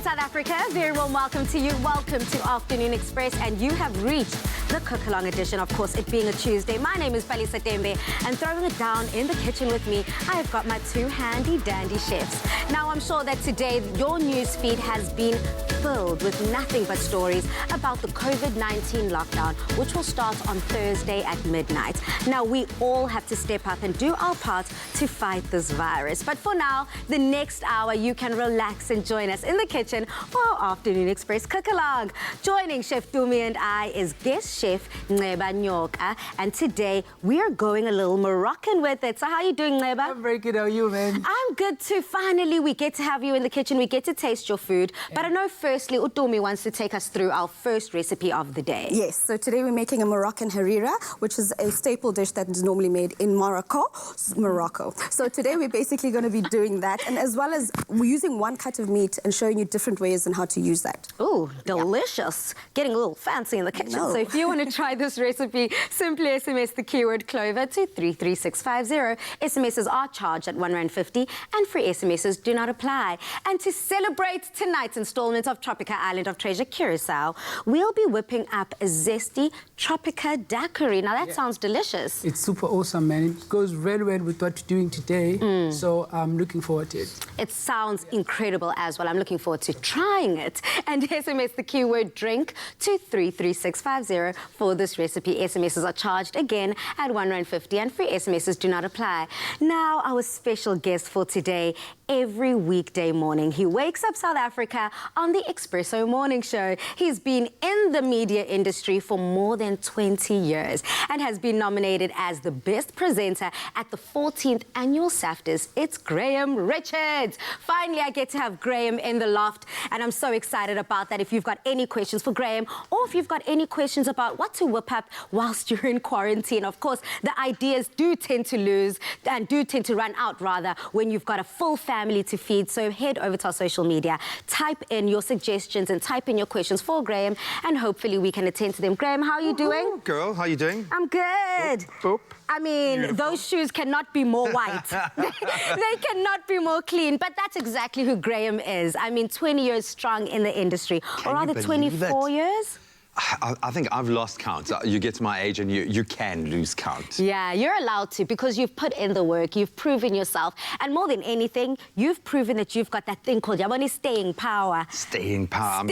South Africa, very warm welcome to you. Welcome to Afternoon Express, and you have reached the cook-along edition, of course, it being a Tuesday. My name is Palisa Tembe, and throwing it down in the kitchen with me, I've got my two handy-dandy chefs. Now, I'm sure that today your news feed has been filled with nothing but stories about the COVID-19 lockdown, which will start on Thursday at midnight. Now, we all have to step up and do our part to fight this virus. But for now, the next hour, you can relax and join us in the kitchen for our Afternoon Express cook-along. Joining Chef Dumi and I is guest chef Nceba Nyoka, and today we are going a little Moroccan with it. So how are you doing, Nceba? I'm very good. How are you, man? I'm good too. Finally, we get to have you in the kitchen. We get to taste your food. Yeah. But I know firstly, Dumi wants to take us through our first recipe of the day. Yes, so today we're making a Moroccan harira, which is a staple dish that is normally made in Morocco. So today we're basically going to be doing that, and as well as we're using one cut of meat and showing you different ways on how to use that. Oh, delicious. Yeah. Getting a little fancy in the kitchen. So if you want to try this recipe, simply SMS the keyword Clover to 33650. SMSs are charged at R1.50 and free SMSs do not apply. And to celebrate tonight's installment of Tropica Island of Treasure Curacao, we'll be whipping up a zesty Tropica daiquiri. Now that sounds delicious. It's super awesome, man. It goes very well with what you're doing today. So I'm looking forward to it. It sounds incredible as well. I'm looking forward to trying it. And SMS the keyword drink to 33650 for this recipe. SMSs are charged again at R1.50 and free SMSs do not apply. Now, our special guest for today, every weekday morning, he wakes up South Africa on the Expresso Morning Show. He's been in the media industry for more than 20 years and has been nominated as the best presenter at the 14th annual SAFTAs. It's Graham Richards. Finally, I get to have Graham in the loft, and I'm so excited about that. If you've got any questions for Graham, or if you've got any questions about what to whip up whilst you're in quarantine, of course, the ideas do tend to run out, rather, when you've got a full family to feed. So head over to our social media, type in your suggestions and type in your questions for Graham, and hopefully we can attend to them. Graham, how are you doing? Girl, how are you doing? I'm good. Boop. I mean, beautiful. Those shoes cannot be more white. They cannot be more clean. But that's exactly who Graham is. I mean, 20 years strong in the industry. Or rather, 24 years? I think I've lost count. You get to my age and you can lose count. Yeah, you're allowed to, because you've put in the work, you've proven yourself, and more than anything, you've proven that you've got that thing called staying power. Staying power.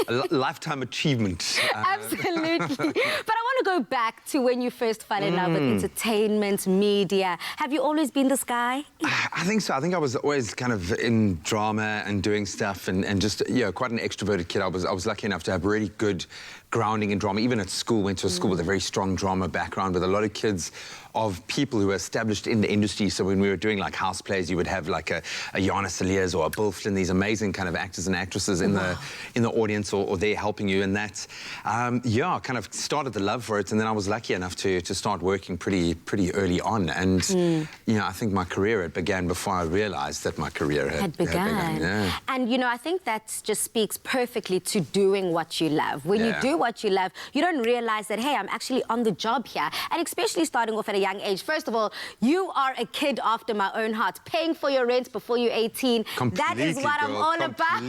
A lifetime achievement. Absolutely. But I want to go back to when you first fell in love with entertainment, media. Have you always been this guy? I think so. I think I was always kind of in drama and doing stuff and just, quite an extroverted kid. I was lucky enough to have really good grounding in drama. Even at school, went to a school with a very strong drama background, with a lot of kids of people who were established in the industry. So when we were doing like house plays, you would have like a Jana Cilliers or a Bill Flynn, these amazing kind of actors and actresses in the audience, or they're helping you. And that, kind of started the love for it. And then I was lucky enough to start working pretty early on. And I think my career began before I realized that my career had begun. Yeah. And I think that just speaks perfectly to doing what you love. When you do what you love, you don't realize that, hey, I'm actually on the job here. And especially starting off at a young age. First of all, you are a kid after my own heart, paying for your rent before you're 18. That is what I'm all about.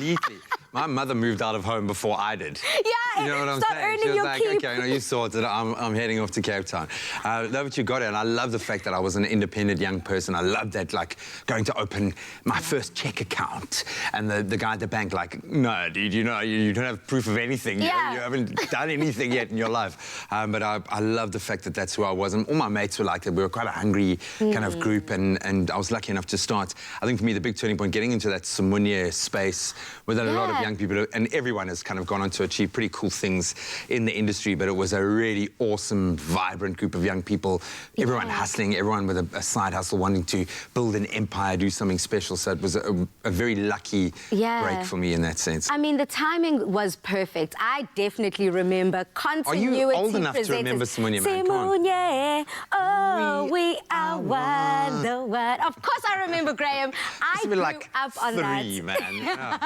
My mother moved out of home before I did. Yeah, you know what I'm start saying? earning She was your like, keep. okay, you sorted. I'm heading off to Cape Town. Love what you got it, and I love the fact that I was an independent young person. I loved that, like, going to open my first check account, and the guy at the bank, like, no, dude, you don't have proof of anything. You haven't done anything yet in your life. But I love the fact that that's who I was, and all my mates were like that. We were quite a hungry kind of group, and I was lucky enough to start. I think for me, the big turning point, getting into that Simunye space with a lot of young people, and everyone has kind of gone on to achieve pretty cool things in the industry, but it was a really awesome, vibrant group of young people, everyone hustling, everyone with a side hustle, wanting to build an empire, do something special. So it was a very lucky break for me in that sense. I mean, the timing was perfect. I definitely remember continuity. Are you old enough to remember Simunye, man? Simunye, oh, we are one, the one. Of course I remember, Graham. I grew up on that. Man. Yeah.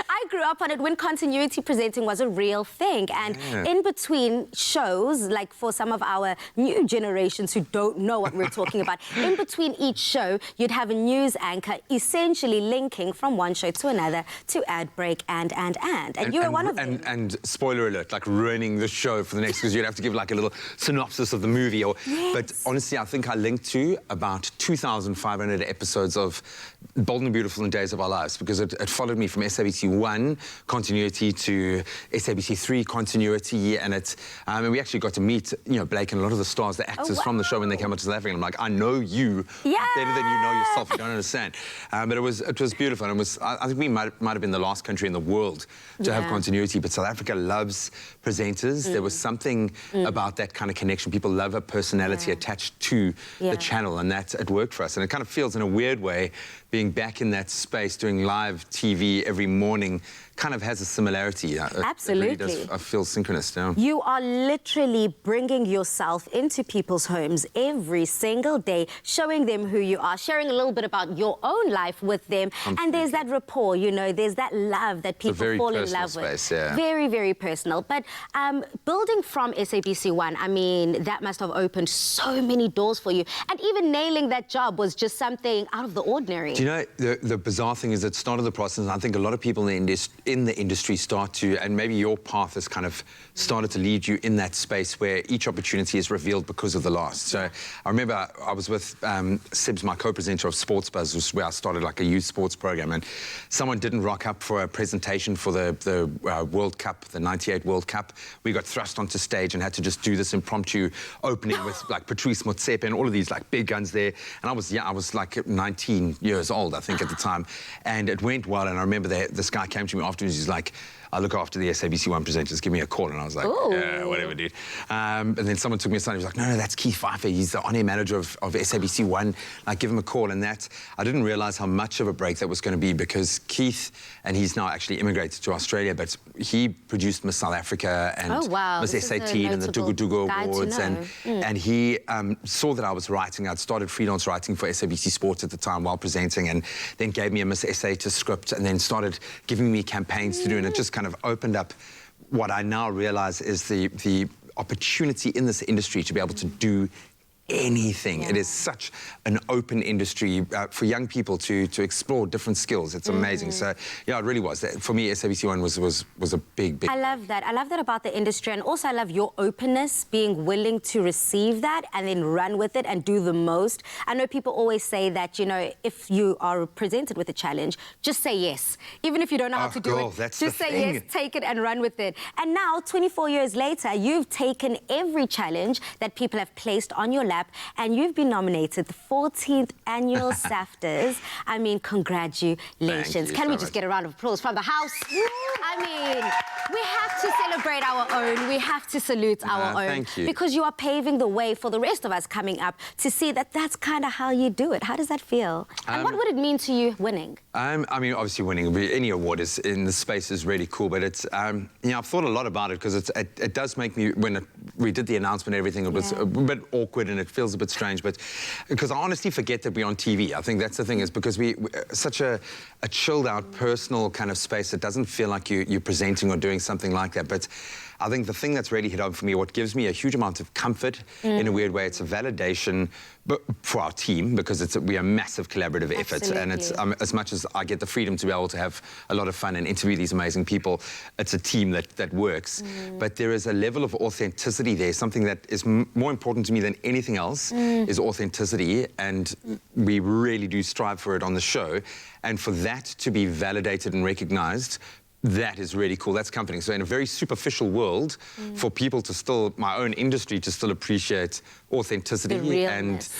I grew up on it when continuity presenting was a real thing. And in between shows, like for some of our new generations who don't know what we're talking about, in between each show, you'd have a news anchor essentially linking from one show to another to ad break and you were one of them. And spoiler alert, like ruining the show for the next, because you'd have to give like a little synopsis of the movie. But honestly, I think I linked to about 2,500 episodes of Bold and Beautiful and Days of Our Lives, because it followed me from SABC 1 continuity to SABC 3 continuity, and and we actually got to meet, you know, Blake and a lot of the stars, the actors from the show when they came out to South Africa. And I'm like, I know you better than you know yourself. You don't understand. But it was beautiful, and I think we might have been the last country in the world to have continuity. But South Africa loves presenters. There was something about that kind of connection. People love a personality attached to the channel, and that it worked for us. And it kind of feels in a weird way, being back in that space, doing live TV every morning, kind of has a similarity. Absolutely. It really does feel synchronous now. You are literally bringing yourself into people's homes every single day, showing them who you are, sharing a little bit about your own life with them. And there's that rapport, you know, there's that love that people fall in love with. Very, very personal. But building from SABC 1, I mean, that must have opened so many doors for you. And even nailing that job was just something out of the ordinary. Do you know, the bizarre thing is it started the process, and I think a lot of people in the industry start to, and maybe your path has kind of started to lead you in that space where each opportunity is revealed because of the last. So I remember I was with Sibs, my co-presenter of Sports Buzz, was where I started like a youth sports program, and someone didn't rock up for a presentation for the World Cup, the '98 World Cup. We got thrust onto stage and had to just do this impromptu opening with like Patrice Motsepe and all of these like big guns there. And I was like 19 years old, I think, at the time, and it went well. And I remember this guy came to me afterwards. He's like, I look after the SABC 1 presenters, give me a call. And I was like, yeah, whatever, dude. And then someone took me aside, he was like, no, that's Keith Pfeiffer. He's the on-air manager of SABC 1. Like, give him a call. And that, I didn't realize how much of a break that was going to be, because Keith, and he's now actually immigrated to Australia, but he produced Miss South Africa and Miss SAT and the Dugu Dugu Awards. And he saw that I was writing. I'd started freelance writing for SABC Sports at the time while presenting, and then gave me a Miss SA to script, and then started giving me campaigns to do, and it just kind of opened up what I now realize is the opportunity in this industry to be able to do anything. It is such an open industry for young people to explore different skills. It's amazing. So yeah, it really was. For me, SABC 1 was a big. I love that. I love that about the industry, and also I love your openness, being willing to receive that and then run with it and do the most. I know people always say that, you know, if you are presented with a challenge, just say yes. Even if you don't know how to do it, just say yes, take it and run with it. And now, 24 years later, you've taken every challenge that people have placed on your lap, and you've been nominated the 14th annual SAFTAs. I mean, congratulations. Can we just get a round of applause from the house? I mean, we have to celebrate our own. We have to salute our own. Thank you. Because you are paving the way for the rest of us coming up to see that that's kind of how you do it. How does that feel? And what would it mean to you winning? I mean, obviously winning any award is in the space is really cool, but it's, you know, I've thought a lot about it, because it does make me, when we did the announcement and everything, it was a bit awkward and it feels a bit strange, but because I honestly forget that we're on TV. I think that's the thing, is because we're such a chilled out, personal kind of space. It doesn't feel like you're presenting or doing something like that. But I think the thing that's really hit home for me, what gives me a huge amount of comfort in a weird way, it's a validation for our team, because we are a massive collaborative effort. And it's as much as I get the freedom to be able to have a lot of fun and interview these amazing people, it's a team that works. But there is a level of authenticity there, something that is more important to me than anything else is authenticity, and we really do strive for it on the show. And for that to be validated and recognized that is really cool. That's comforting. So in a very superficial world, for people to still, my own industry, to still appreciate authenticity. The And realness.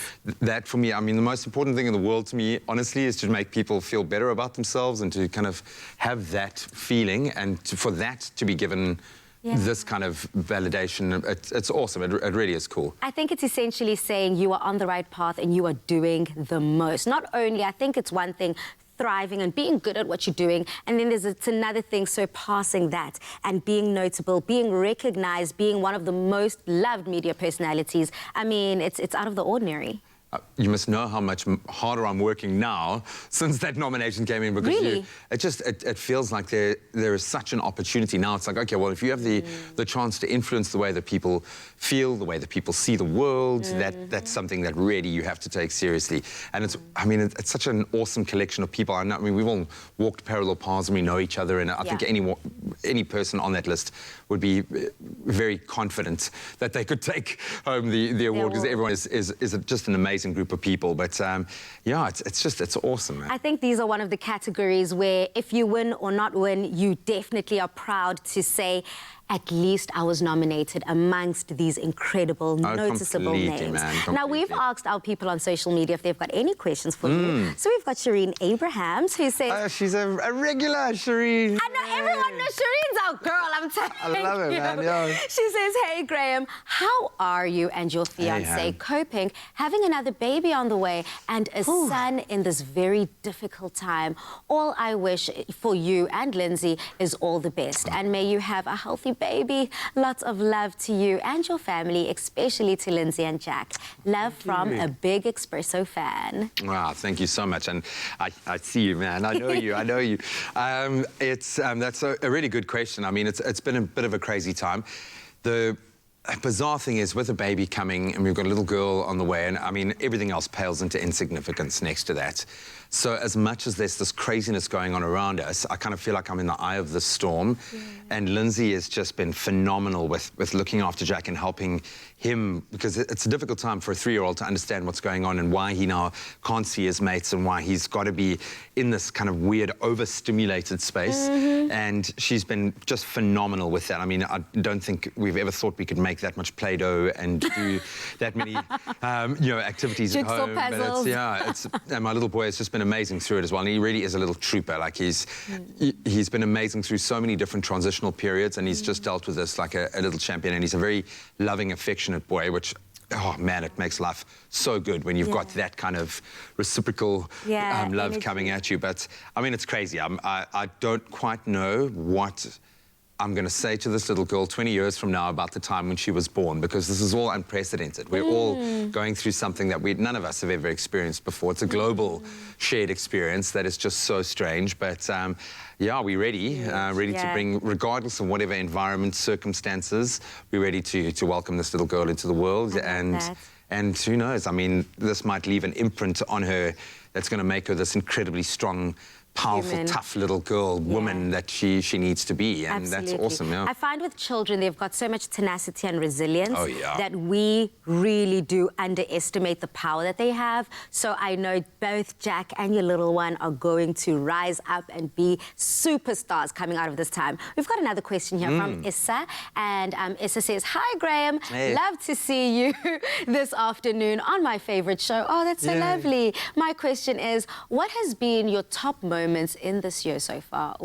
that, for me, I mean, the most important thing in the world to me, honestly, is to make people feel better about themselves and to kind of have that feeling, and for that to be given this kind of validation. It's awesome. It really is cool. I think it's essentially saying you are on the right path and you are doing the most. Not only, I think it's one thing thriving and being good at what you're doing, and then it's another thing surpassing that and being notable, being recognized, being one of the most loved media personalities. I mean, it's out of the ordinary. You must know how much harder I'm working now since that nomination came in, because Really? it feels like there is such an opportunity now. It's like, okay, well, if you have the chance to influence the way that people feel, the way that people see the world, that's something that really you have to take seriously. And it's such an awesome collection of people. I mean, we've all walked parallel paths and we know each other, and I think any person on that list would be very confident that they could take home the award, because everyone is just an amazing group of people. But yeah, it's awesome, man. I think these are one of the categories where if you win or not win, you definitely are proud to say, at least I was nominated amongst these incredible, noticeable completely, names. man, Now, we've asked our people on social media if they've got any questions for you. So we've got Shireen Abrahams, who says... She's a regular, Shireen. I know everyone knows Shireen's our girl, I'm telling you. I love it, man, yeah. She says, hey, Graham, how are you and your fiancé coping, having another baby on the way and a son in this very difficult time? All I wish for you and Lindsay is all the best, and may you have a healthy baby. Lots of love to you and your family, especially to Lindsay and Jack. Love from a big Expresso fan. Wow, thank you so much. And I see you, man. I know you. I know you. That's a really good question. I mean, it's been a bit of a crazy time. The bizarre thing is, with a baby coming, and we've got a little girl on the way, and I mean, everything else pales into insignificance next to that. So as much as there's this craziness going on around us, I kind of feel like I'm in the eye of the storm. And Lindsay has just been phenomenal with looking after Jack and helping him, because it's a difficult time for a 3-year-old to understand what's going on and why he now can't see his mates and why he's got to be in this kind of weird overstimulated space. And she's been just phenomenal with that. I mean, I don't think we've ever thought we could make that much Play-Doh and do that many activities at Jigsaw home. puzzles. And my little boy has just been amazing through it as well, and he really is a little trooper. Like he's been amazing through so many different transitional periods, and he's just dealt with this like a little champion, and he's a very loving, affectionate boy, which, oh man, it makes life so good when you've got that kind of reciprocal love energy coming at you. But I mean, it's crazy. I don't quite know what I'm going to say to this little girl 20 years from now about the time when she was born, because this is all unprecedented. We're all going through something that none of us have ever experienced before. It's a global shared experience that is just so strange. But yeah, we're ready, to bring, regardless of whatever environment, circumstances, we're ready to welcome this little girl into the world. And who knows, I mean, this might leave an imprint on her that's going to make her this incredibly strong, powerful, tough little girl, woman that she needs to be, and that's awesome. I find with children, they've got so much tenacity and resilience that we really do underestimate the power that they have. So I know both Jack and your little one are going to rise up and be superstars coming out of this time. We've got another question here from Issa, and Issa says, hi Graham, love to see you this afternoon on my favorite show. Oh, that's so lovely. My question is, what has been your top moment in this year so far?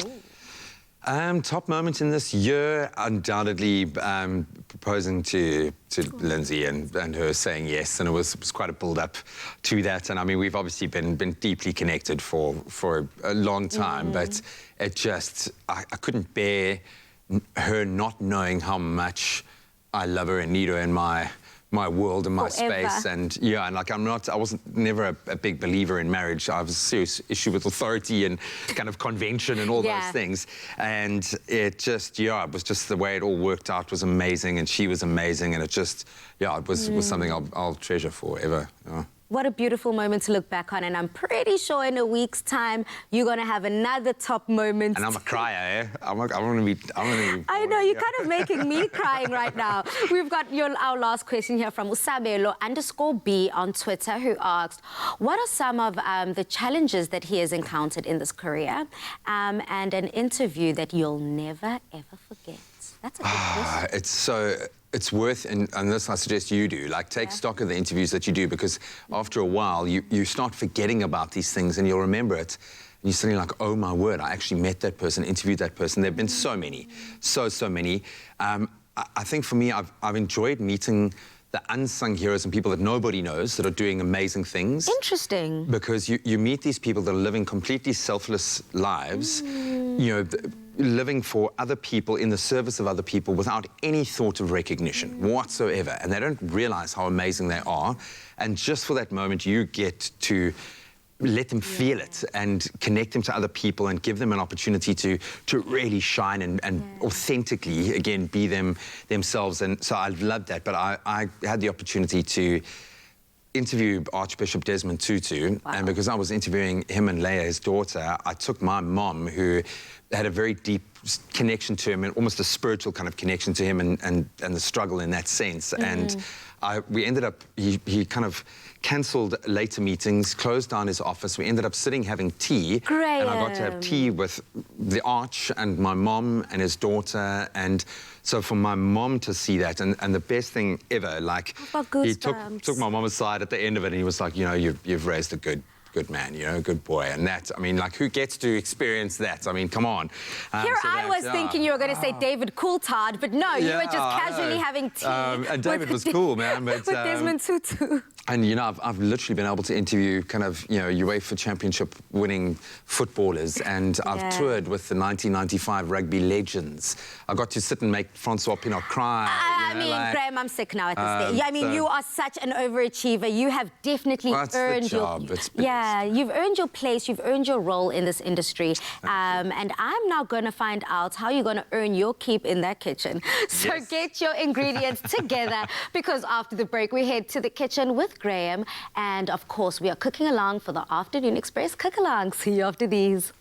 Top moment in this year, undoubtedly proposing to Lindsay and her saying yes, and it was quite a build-up to that. And I mean, we've obviously been deeply connected for a long time, but it just, I couldn't bear her not knowing how much I love her and need her in my world and my space. And and like I wasn't never a big believer in marriage. I was a serious issue with authority and kind of convention and all those things. And it just, it was just the way it all worked out was amazing, and she was amazing, and it just, it was something I'll treasure forever. What a beautiful moment to look back on, and I'm pretty sure in a week's time you're going to have another top moment. And I'm a crier, eh? I'm gonna be. I know, you're kind of making me crying right now. We've got our last question here from Usabelo_B on Twitter, who asked, what are some of the challenges that he has encountered in this career, and an interview that you'll never, ever forget? That's a good question. It's worth, and this I suggest you do, like take stock of the interviews that you do, because after a while you start forgetting about these things and you'll remember it. And you're suddenly like, oh my word, I actually met that person, interviewed that person. There have been so many, so many. I think for me, I've enjoyed meeting the unsung heroes and people that nobody knows that are doing amazing things. Interesting. Because you meet these people that are living completely selfless lives, you know, living for other people, in the service of other people, without any thought of recognition whatsoever. And they don't realize how amazing they are. And just for that moment, you get to let them feel it and connect them to other people and give them an opportunity to really shine and authentically, again, be themselves. And so I loved that. But I had the opportunity to interview Archbishop Desmond Tutu. Wow. And because I was interviewing him and Leia, his daughter, I took my mom, who had a very deep connection to him, and almost a spiritual kind of connection to him, and the struggle in that sense. And we ended up, he kind of cancelled later meetings, closed down his office. We ended up sitting having tea. Great. And I got to have tea with the Arch and my mom and his daughter. And so for my mom to see that, and the best thing ever, like, he took my mom aside at the end of it, and he was like, you know, you've raised a good man, you know, good boy. And that, I mean, like, who gets to experience that? I mean, come on. Here I was thinking you were going to say David Coulthard, but no, you were just casually having tea. And David was cool, man. But, with Desmond Tutu. And, you know, I've literally been able to interview kind of, you know, UEFA Championship winning footballers, and I've toured with the 1995 rugby legends. I got to sit and make Francois Pienaar cry. I mean, like, Graham, I'm sick now at this stage. I mean, you are such an overachiever. You have definitely earned your... Yeah, you've earned your place, you've earned your role in this industry. And I'm now going to find out how you're going to earn your keep in that kitchen. So get your ingredients together, because after the break, we head to the kitchen with Graham. And, of course, we are cooking along for the Afternoon Express Cook-Along. See you after these.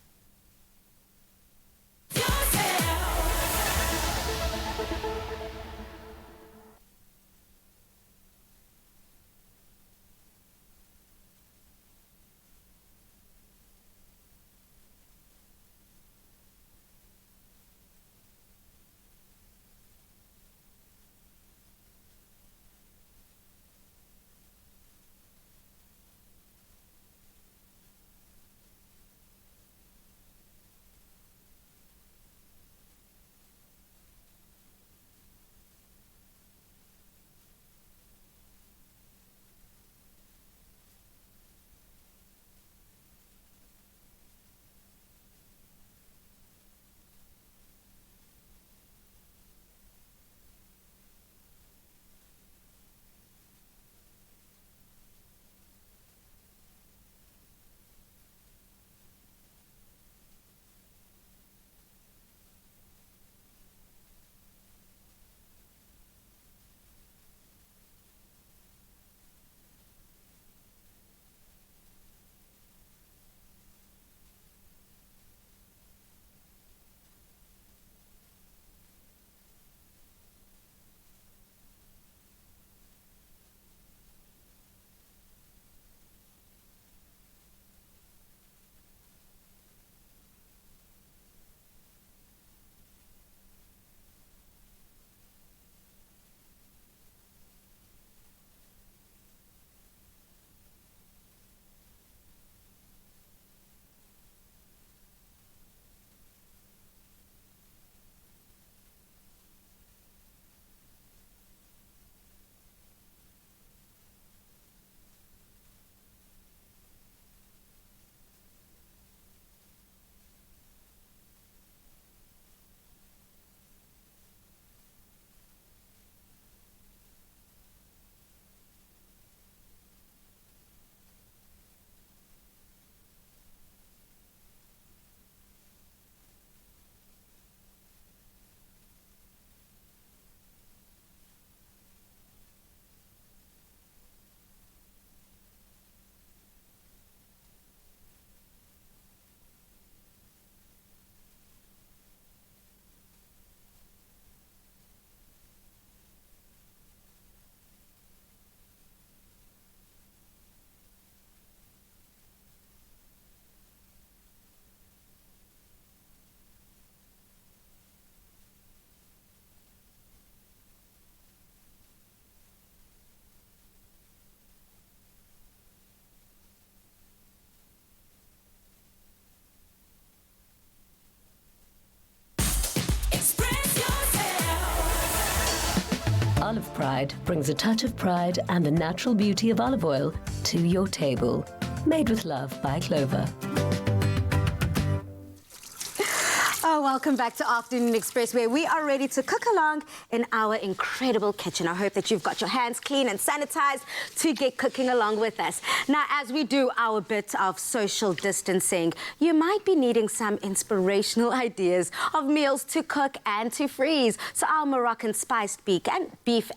Pride brings a touch of pride and the natural beauty of olive oil to your table. Made with love by Clover. Oh, welcome back to Afternoon Express, where we are ready to cook along in our incredible kitchen. I hope that you've got your hands clean and sanitized to get cooking along with us. Now, as we do our bit of social distancing, you might be needing some inspirational ideas of meals to cook and to freeze. So our Moroccan spiced beef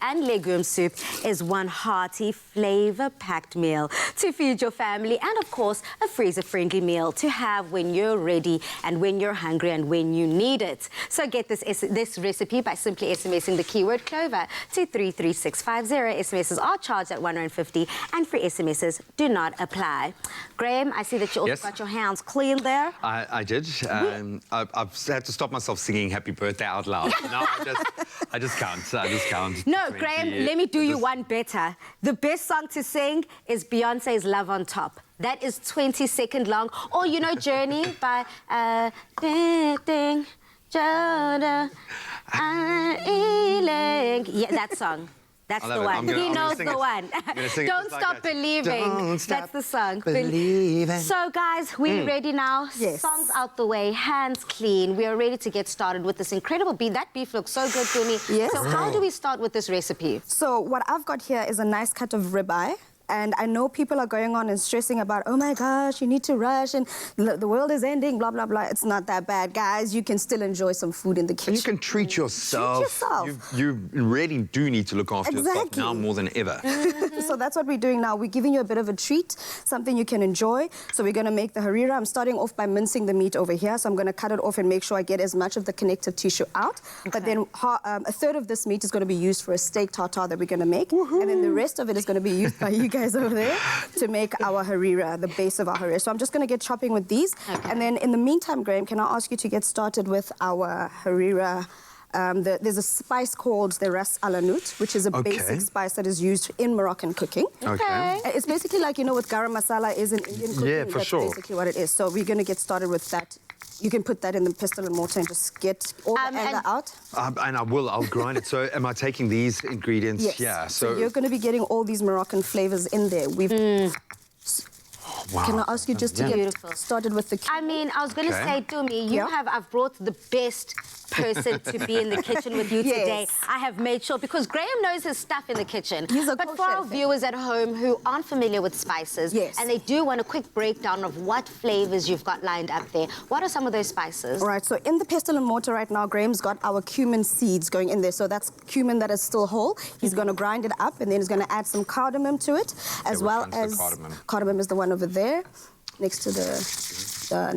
and legume soup is one hearty, flavor-packed meal to feed your family, and of course, a freezer-friendly meal to have when you're ready and when you're hungry and when you need it. So get this recipe by simply SMSing the keyword Clover to 33650. SMSs are charged at R1.50 and free SMSs do not apply. Graham, I see that you also got your hands clean there. I did. I've had to stop myself singing Happy Birthday out loud. No, I just can't. No, Graham, let me do you one better. The best song to sing is Beyonce's Love on Top. That is 20-second long. Or, you know, Journey by Ding Ding Joda yeah, that song. That's the one. He knows the one. Don't Stop Believing. That's the song. Believing. So, guys, we're ready now. Yes. Songs out the way, hands clean. We are ready to get started with this incredible beef. That beef looks so good to me. Yes. So how do we start with this recipe? So what I've got here is a nice cut of ribeye. And I know people are going on and stressing about, oh my gosh, you need to rush and the world is ending, blah, blah, blah. It's not that bad, guys. You can still enjoy some food in the kitchen. And you can treat yourself. You really do need to look after yourself now more than ever. So that's what we're doing now. We're giving you a bit of a treat, something you can enjoy. So we're going to make the harira. I'm starting off by mincing the meat over here. So I'm going to cut it off and make sure I get as much of the connective tissue out. Okay. But then a third of this meat is going to be used for a steak tartare that we're going to make. Woohoo. And then the rest of it is going to be used by you guys over there to make our harira, the base of our harira. So I'm just going to get chopping with these. Okay. And then in the meantime, Graham, can I ask you to get started with our harira? There's a spice called the ras al hanout, which is a basic spice that is used in Moroccan cooking. Okay. It's basically like, you know, what garam masala is in Indian cooking. Yeah, for That's sure. basically what it is. So we're going to get started with that. You can put that in the pestle and mortar and just get all the anger out. And I'll grind it. So am I taking these ingredients? Yes. Yeah. So you're going to be getting all these Moroccan flavors in there. Wow. Can I ask you just to get started with the cumin? I mean, I was going to say, Dumi, I've brought the best person to be in the kitchen with you today. I have made sure, because Graham knows his stuff in the kitchen. But for our viewers at home who aren't familiar with spices, and they do want a quick breakdown of what flavors you've got lined up there, what are some of those spices? All right, so in the pestle and mortar right now, Graham's got our cumin seeds going in there. So that's cumin that is still whole. He's going to grind it up, and then he's going to add some cardamom to it, as well as cardamom is the one over there, next to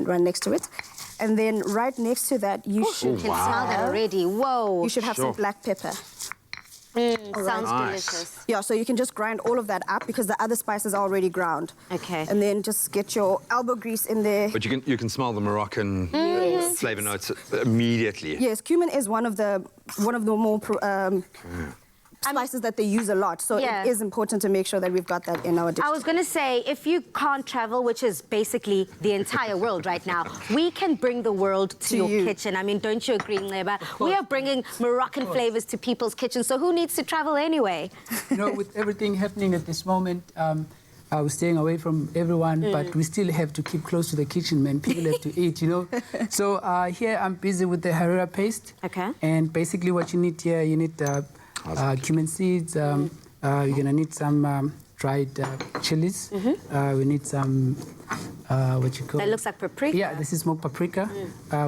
right next to it. And then right next to that, you should... You can smell that already. Whoa. You should have some black pepper. Sounds delicious. Yeah, so you can just grind all of that up because the other spices are already ground. Okay. And then just get your elbow grease in there. But you can smell the Moroccan flavor notes immediately. Yes, cumin is one of the more spices that they use a lot, so it is important to make sure that we've got that in our dish. I was going to say, if you can't travel, which is basically the entire world right now, we can bring the world to your kitchen. I mean, don't you agree, Leba? We are bringing Moroccan flavors to people's kitchens, so who needs to travel anyway? You know, with everything happening at this moment, we're staying away from everyone, but we still have to keep close to the kitchen, man. People have to eat, you know. So here I'm busy with the harira paste. Okay. And basically what you need here, you need cumin seeds. You're gonna need some dried chilies. We need some what you call. That looks like paprika. Yeah, this is smoked paprika.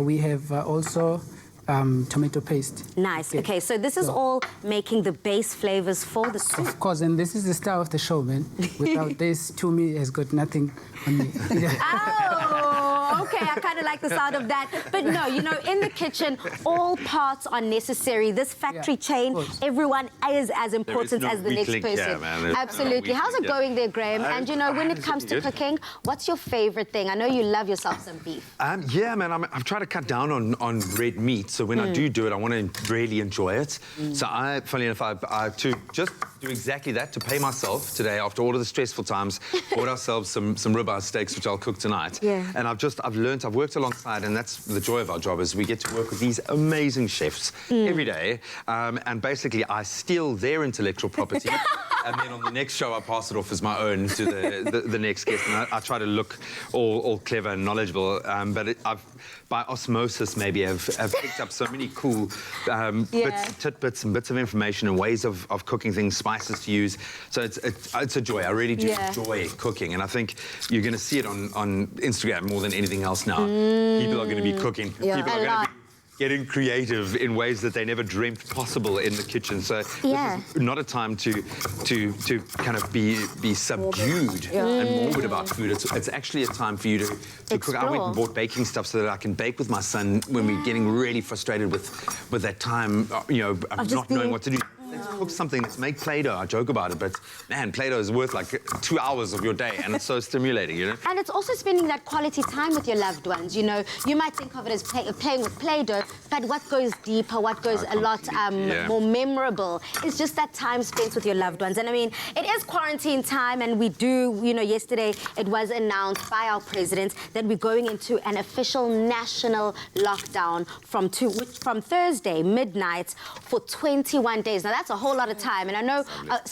We have also tomato paste. Nice. Okay, so this is all making the base flavors for the soup. Of course, and this is the star of the show, man. Without this, Tumi has got nothing on me. Oh, okay, I kind of like the sound of that. But no, you know, in the kitchen, all parts are necessary. This factory chain, everyone is as important as the next person. Absolutely. How's it going there, Graham? And you know, when it comes to cooking, what's your favorite thing? I know you love yourself some beef. Yeah, man, I've tried to cut down on red meat. So when I do it, I want to really enjoy it. So funnily enough, to just do exactly that to pay myself today after all of the stressful times. Bought ourselves some ribeye steaks, which I'll cook tonight. Yeah. And I've worked alongside, and that's the joy of our job, is we get to work with these amazing chefs every day. And basically, I steal their intellectual property. And then on the next show, I pass it off as my own to the next guest. And I try to look all clever and knowledgeable. But I've, by osmosis, maybe, have picked up so many cool tidbits and bits of information and ways of cooking things, spices to use. So it's a joy. I really do enjoy cooking. And I think you're going to see it on Instagram more than anything else now. People are going to be cooking. People are going to be getting creative in ways that they never dreamt possible in the kitchen. So this is not a time to kind of be subdued and morbid about food. It's actually a time for you to cook. I went and bought baking stuff so that I can bake with my son when we're getting really frustrated with that time, of not knowing what to do. Let's cook something, let's make Play-Doh. I joke about it, but man, Play-Doh is worth like 2 hours of your day, and it's so stimulating, And it's also spending that quality time with your loved ones, You might think of it as playing with Play-Doh, but what goes deeper, what goes a lot more memorable is just that time spent with your loved ones. And I mean, it is quarantine time, and we do, yesterday it was announced by our president that we're going into an official national lockdown from Thursday midnight for 21 days. Now, that's a whole lot of time, and I know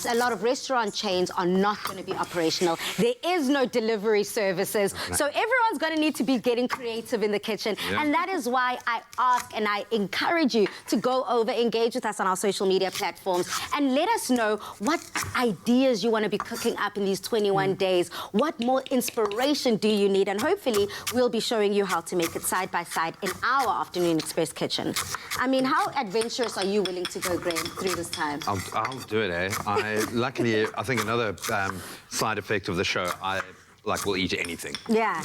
a lot of restaurant chains are not going to be operational. There is no delivery services, so everyone's going to need to be getting creative in the kitchen, and that is why I ask and I encourage you to go over, engage with us on our social media platforms, and let us know what ideas you want to be cooking up in these 21 days. What more inspiration do you need? And hopefully we'll be showing you how to make it side by side in our Afternoon Express kitchen. I mean, how adventurous are you willing to go, Graham, through this time? I'll do it, Luckily, I think another side effect of the show, I will eat anything. Yeah.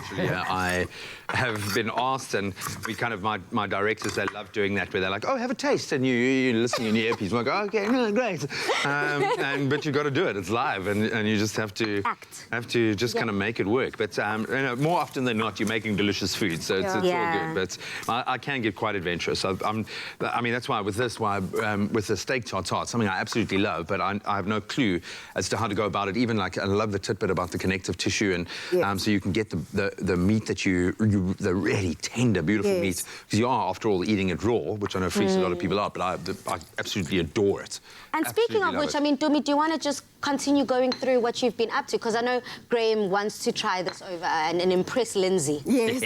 I have been asked, and we kind of, my directors, they love doing that, where they're like, oh, have a taste, and you listen in your earpiece. I'm like, oh, okay, no, great. But you've got to do it. It's live, and you just have to just kind of make it work. But more often than not, you're making delicious food, so it's all good. But I can get quite adventurous. I mean, that's why with the steak tartare, something I absolutely love, but I have no clue as to how to go about it. Even I love the tidbit about the connective tissue, and so you can get the meat that the really tender, beautiful meat, because you are, after all, eating it raw, which I know freaks a lot of people out, but I absolutely adore it. And speaking of which, I mean, Dumi, do you want to just continue going through what you've been up to? Because I know Graham wants to try this over and impress Lindsay. Yes.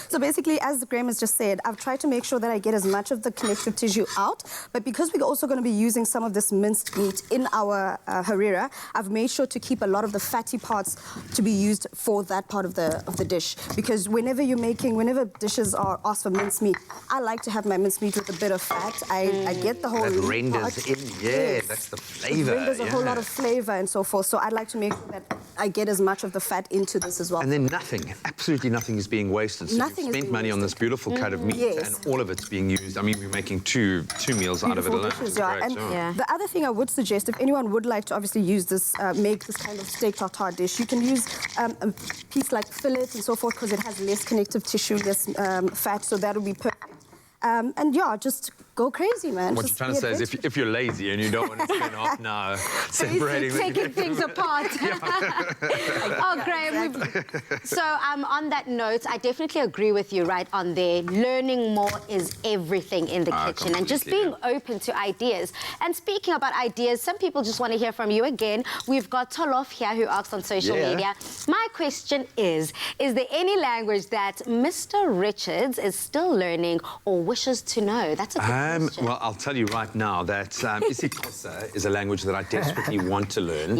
So basically, as Graham has just said, I've tried to make sure that I get as much of the connective tissue out, but because we're also going to be using some of this minced meat in our harira, I've made sure to keep a lot of the fatty parts to be used for that part of the dish. Because whenever dishes are asked for minced meat, I like to have my minced meat with a bit of fat. I get the whole that renders in, that's the flavour. It renders a whole lot of flavour and so forth. So I'd like to make sure that I get as much of the fat into this as well. And then absolutely nothing is being wasted. So you've spent money on this beautiful cut of meat, and all of it's being used. I mean, we're making two meals out of it alone. Dishes, the other thing I would suggest, if anyone would like to obviously use this, make this kind of steak tartare dish, you can use a piece like fillet and so forth, because it has less connective tissue, less fat, so that would be perfect. And just go crazy, man. What you're trying to say is if you're lazy and you don't want to spend half an hour separating... taking things apart. Oh, Graham. So on that note, I definitely agree with you right on there. Learning more is everything in the kitchen, and just being open to ideas. And speaking about ideas, some people just want to hear from you again. We've got Tolof here who asks on social media. My question is there any language that Mr. Richards is still learning or wishes to know? That's a good question. Well, I'll tell you right now that isiXhosa is a language that I desperately want to learn.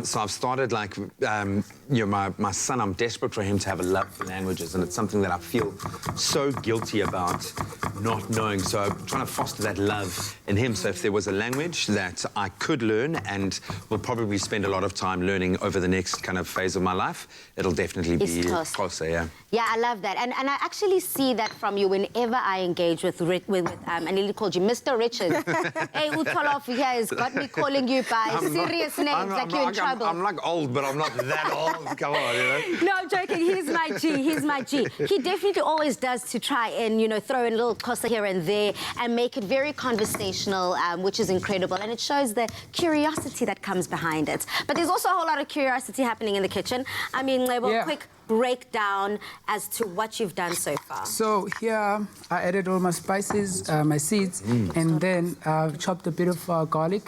So I've started, my son, I'm desperate for him to have a love for languages, and it's something that I feel so guilty about not knowing. So I'm trying to foster that love in him. So if there was a language that I could learn and will probably spend a lot of time learning over the next kind of phase of my life, it'll definitely be Xhosa, Yeah, I love that. And I actually see that from you whenever I engage with and he called you Mr. Richards. Hey, Utolof here has got me calling you by serious names, you're in trouble. I'm old, but I'm not that old. Come on, No, I'm joking. He's my G. He definitely always does to try and, throw in little toss here and there and make it very conversational, which is incredible. And it shows the curiosity that comes behind it. But there's also a whole lot of curiosity happening in the kitchen. I mean, a quick breakdown as to what you've done so far. So here I added all my spices, my seeds, and then chopped a bit of garlic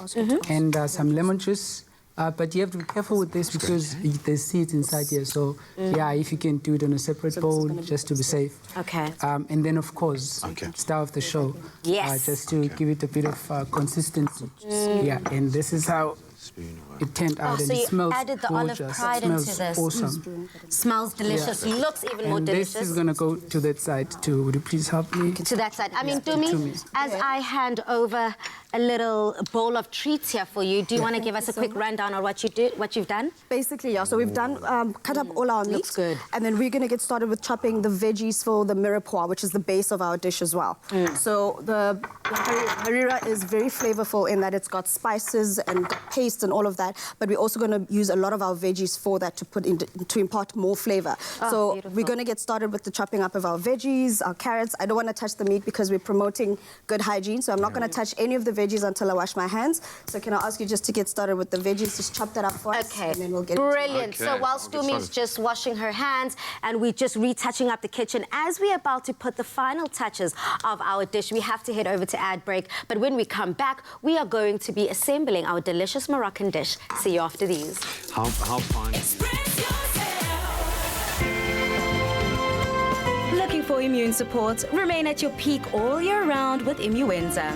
and some lemon juice. But you have to be careful with this because there's seeds inside here. So yeah, if you can do it in a separate bowl, just to be safe. Okay. And then of course, star of the show. Yes. Just to give it a bit of consistency. Yeah, and this is how it turned out, and so it you smells added the gorgeous. olive pride It smells into this. awesome. Smells delicious. Looks even more And delicious. this is going to go to that side too. Would you please help me? To that side. I mean, Tumi, as I hand over a little bowl of treats here for you, do you want to give us a quick rundown on what you've done? Basically, yeah. So we've done, cut up all our meat. Looks good. And then we're going to get started with chopping the veggies for the mirepoix, which is the base of our dish as well. So the harira is very flavorful in that it's got spices and paste and all of that. But we're also going to use a lot of our veggies for that to put in, to impart more flavor. So beautiful. we're going to get started with the chopping up of our veggies, our carrots. I don't want to touch the meat because we're promoting good hygiene. So I'm not going to touch any of the veggies until I wash my hands. So can I ask you just to get started with the veggies? Just chop that up for us. Okay, And then we'll get brilliant. So whilst Tumi's just washing her hands and we're just retouching up the kitchen, as we're about to put the final touches of our dish, we have to head over to ad break. But when we come back, we are going to be assembling our delicious Moroccan dish. See you after these. How fun. Looking for immune support? Remain at your peak all year round with Immuenza.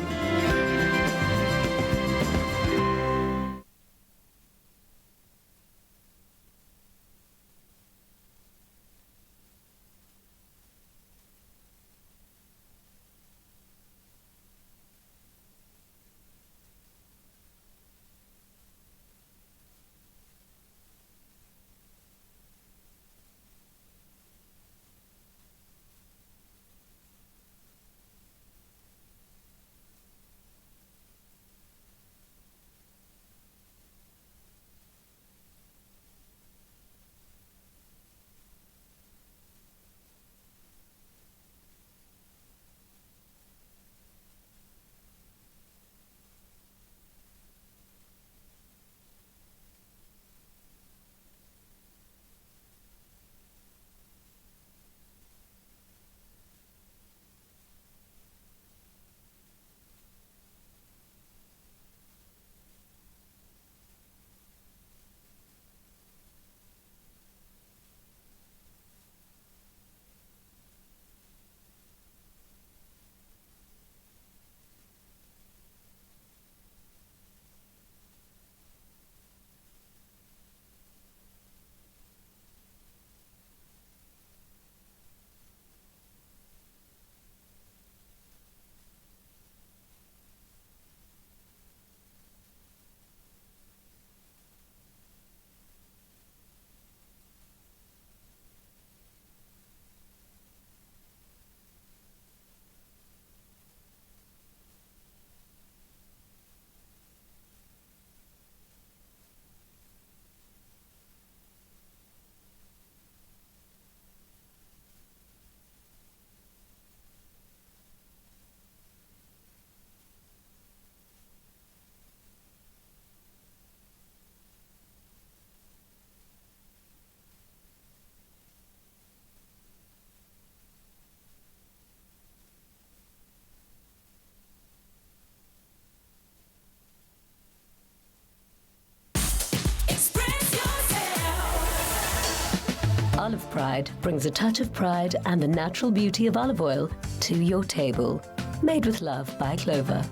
Olive Pride brings a touch of pride and the natural beauty of olive oil to your table. Made with love by Clover.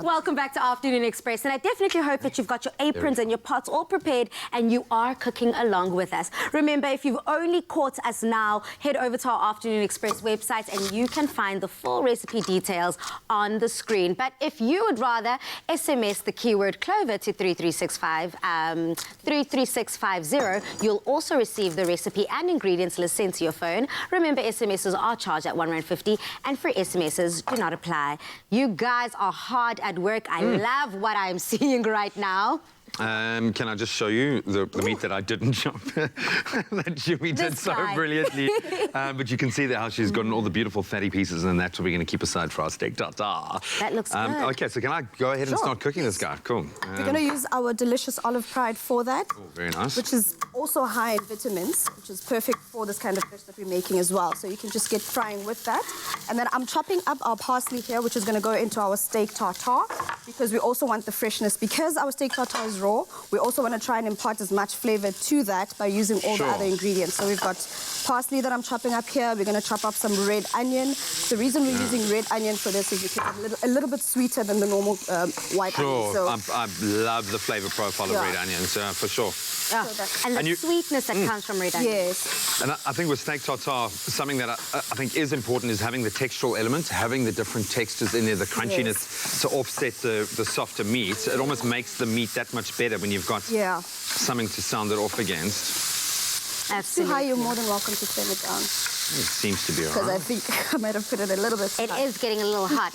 Welcome back to Afternoon Express, and I definitely hope that you've got your aprons and your pots all prepared and you are cooking along with us. Remember, if you've only caught us now, head over to our Afternoon Express website and you can find the full recipe details on the screen. But if you would rather SMS the keyword Clover to 33650, you'll also receive the recipe and ingredients list sent to your phone. Remember, SMSs are charged at R1.50 and free SMSs do not apply. You guys are hard at work. I love what I'm seeing right now. Can I just show you the meat that I didn't chop? That Jimmy did This so guy. brilliantly. But you can see there how she's gotten all the beautiful fatty pieces, and that's what we're going to keep aside for our steak tartare. That looks good. Okay, so can I go ahead and Sure. start cooking this guy? Cool. We're going to use our delicious olive pride for that. Very nice. Which is also high in vitamins, which is perfect for this kind of dish that we're making as well. So you can just get frying with that. And then I'm chopping up our parsley here, which is going to go into our steak tartare, because we also want the freshness. Because our steak tartare is raw, we also want to try and impart as much flavor to that by using all Sure. the other ingredients. So we've got parsley that I'm chopping up here. We're going to chop up some red onion. The reason we're using red onion for this is because it's a little bit sweeter than the normal white onion. Sure. So I love the flavor profile Yeah. of red onions, for sure. Ah, that's- and the And you- sweetness that comes from red onion. yes. And I think with steak tartare, something that I think is important is having the textural element, having the different textures in there, the crunchiness to offset the softer meat. It almost makes the meat that much better when you've got Yeah. something to sound it off against. Too Absolutely. high, you're more than welcome to turn it down. It seems to be all Because I right. think I might have put it a little bit It high. is getting a little hot.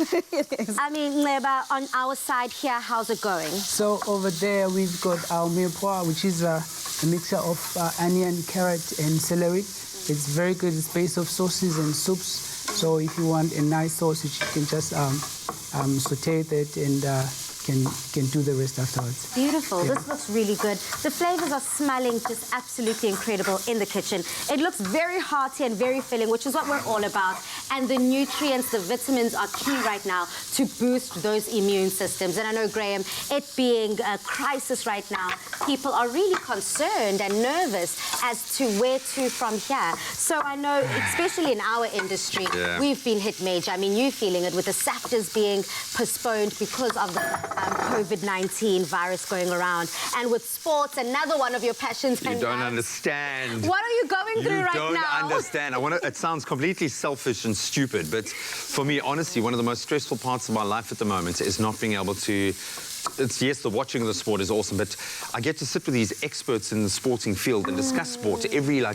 I mean, Neba, on our side here, how's it going? So over there we've got our mirepoix, which is a mixture of onion, carrot, and celery. It's very good. It's based of sauces and soups. So if you want a nice sausage, you can just saute that and can do the rest afterwards. Beautiful. This looks really good. The flavors are smelling just absolutely incredible in the kitchen. It looks very hearty and very filling, which is what we're all about. And the nutrients, the vitamins are key right now to boost those immune systems. And I know, Graham, it being a crisis right now, people are really concerned and nervous as to where to from here. So I know, especially in our industry, Yeah. we've been hit major. I mean, you're feeling it with the SAFTAs being postponed because of the COVID-19 virus going around. And with sports, another one of your passions. You and don't loves. understand. What are you going through You right don't now? understand. It sounds completely selfish and stupid, but for me, honestly, one of the most stressful parts of my life at the moment is not being able to. Yes, the watching of the sport is awesome, but I get to sit with these experts in the sporting field and discuss sport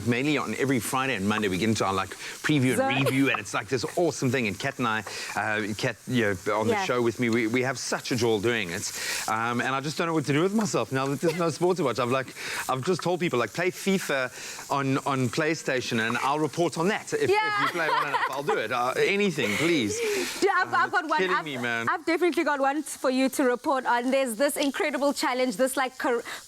mainly on every Friday and Monday. We get into our preview and review, and it's like this awesome thing. And Kat and I, Kat, on the show with me, we have such a joy doing it. And I just don't know what to do with myself now that there's no sport to watch. I've just told people play FIFA on PlayStation, and I'll report on that. If you play well enough, I'll do it. Anything, please. Yeah, I've got one. Killing me, man. I've definitely got one for you to report on. There's this incredible challenge, this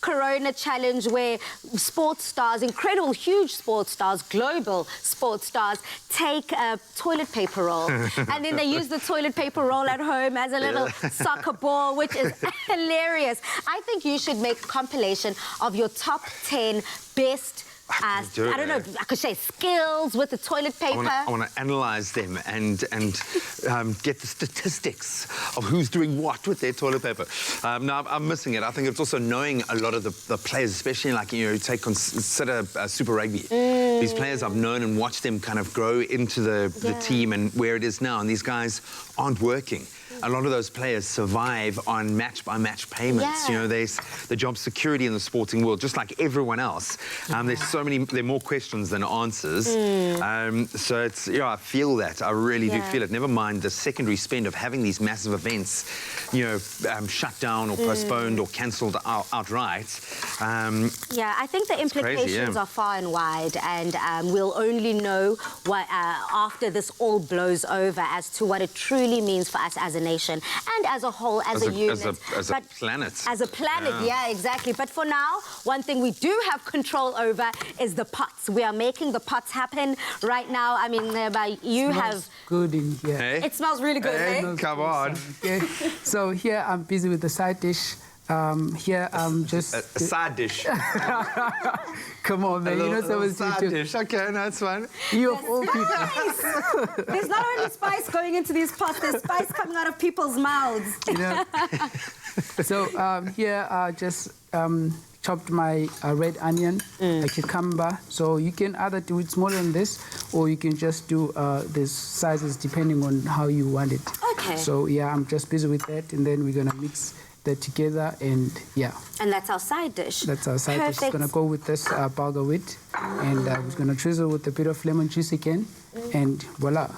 Corona challenge, where sports stars, incredible, huge sports stars, global sports stars, take a toilet paper roll, and then they use the toilet paper roll at home as a little soccer ball, which is hilarious. I think you should make a compilation of your top 10 best. I don't know. I could say skills with the toilet paper. I want to analyze them and get the statistics of who's doing what with their toilet paper. No, I'm missing it. I think it's also knowing a lot of the players, especially consider Super Rugby. These players I've known and watched them kind of grow into the team and where it is now. And these guys aren't working. A lot of those players survive on match-by-match payments. Yeah. There's the job security in the sporting world, just like everyone else. There are more questions than answers. So it's, I feel that. I really do feel it. Never mind the secondary spend of having these massive events, shut down or postponed or cancelled outright. I think the implications are far and wide, and we'll only know what after this all blows over as to what it truly means for us as a nation and as a whole, as a unit. As a planet. As a planet, yeah, exactly. But for now, one thing we do have control over is the pots. We are making the pots happen right now. I mean, you have... Good in here. Hey? It smells really good, eh? Come on. Okay. So here I'm busy with the side dish. Here I'm just... A side dish. Come on, man. You're not supposed to side do... dish. Okay, no, it's fine. You of all people. There's not only spice going into these pots, there's spice coming out of people's mouths. So here I just chopped my red onion, a cucumber. So you can either do it smaller than this, or you can just do these sizes depending on how you want it. Okay. So yeah, I'm just busy with that, and then we're gonna mix that together, and yeah. And that's our side dish. That's our side dish. It's gonna go with this burger wheat, and we're gonna drizzle with a bit of lemon juice again, and voila.